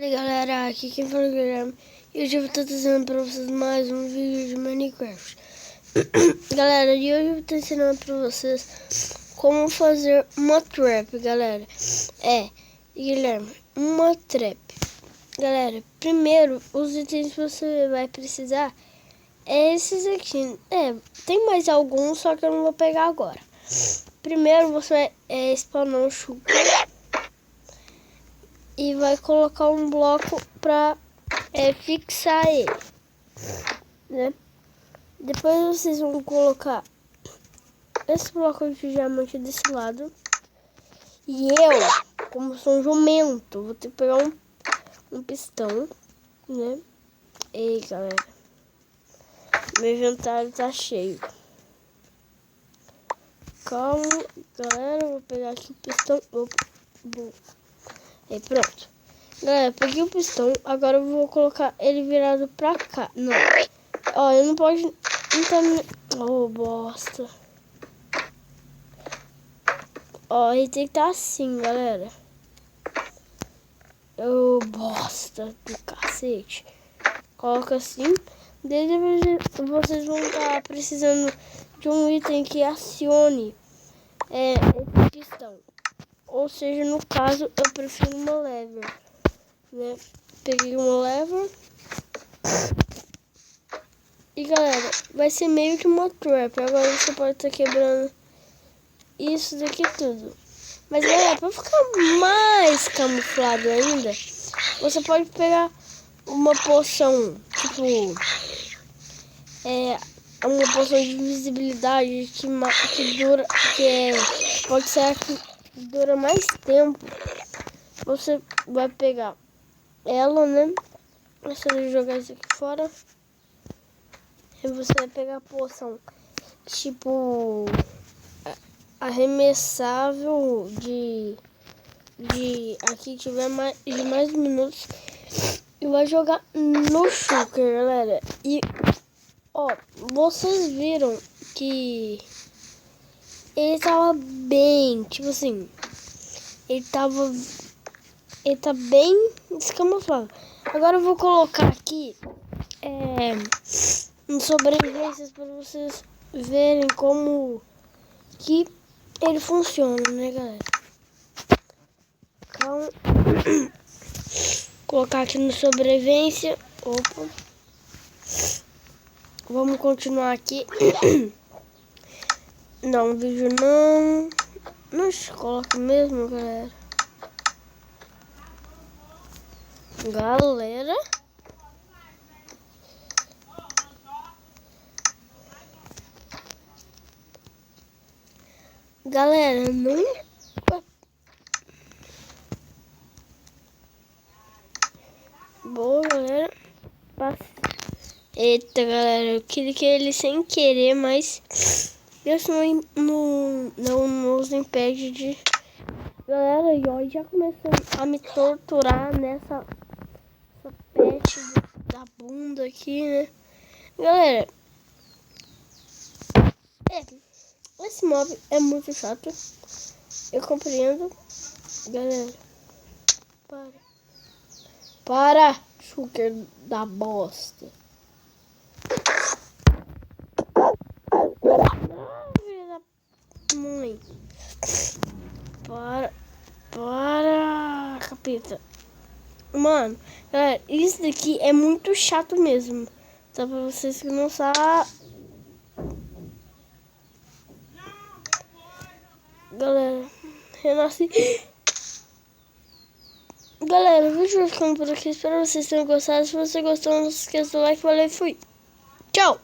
E aí galera, aqui quem fala é o Guilherme e hoje eu vou estar trazendo para vocês mais um vídeo de Minecraft. Galera, e hoje eu vou estar ensinando para vocês como fazer uma trap, galera. Guilherme, uma trap. Galera, primeiro, os itens que você vai precisar é esses aqui. Tem mais alguns, só que eu não vou pegar agora. Primeiro, você vai spawnar um sugar e vai colocar um bloco para fixar ele, né? Depois vocês vão colocar esse bloco de diamante desse lado. E eu, como sou um jumento, vou ter que pegar um pistão, né? Ei, galera, meu inventário tá cheio. Calma, galera, vou pegar aqui o pistão. Aí, pronto. Galera, peguei o pistão. Agora eu vou colocar ele virado pra cá. Não. Ó, eu não pode... Oh, bosta. Ó, ele tem que estar assim, galera. Oh, bosta do cacete. Coloca assim. Depois vocês vão estar precisando de um item que acione esse pistão. Ou seja, no caso, eu prefiro uma lever, né? Peguei uma lever. E galera, vai ser meio que uma trap. Agora você pode estar quebrando isso daqui tudo. Mas galera, para ficar mais camuflado ainda, você pode pegar uma poção, tipo, uma poção de invisibilidade que dura, pode ser a que dura mais tempo. Você vai pegar ela, né? Você jogar isso aqui fora. E você vai pegar a poção, tipo, arremessável de aqui tiver mais de mais minutos. E vai jogar no sugar, galera. E, ó, vocês viram que ele tava bem, tipo assim, ele tá bem descamuflado. Agora eu vou colocar aqui sobrevivências para vocês verem como que ele funciona, né, galera? Calma. Colocar aqui no sobrevivência. Opa. Vamos continuar aqui. Não, vídeo não. Não se coloca mesmo, galera. Galera, não. Boa, galera. Eita, galera, eu cliquei ele sem querer, mas isso não nos impede de... Galera, e ó, já começou a me torturar nessa peste da bunda aqui, né? Galera, esse mob é muito chato. Eu compreendo. Galera, para, sugar da bosta. Filha da mãe. Para, capeta. Mano, galera, isso daqui é muito chato mesmo. Só pra vocês que não sabem. Galera, renasci. Galera, o vídeo vai ficando por aqui. Espero que vocês tenham gostado. Se você gostou, não se esqueça do like. Valeu e fui. Tchau.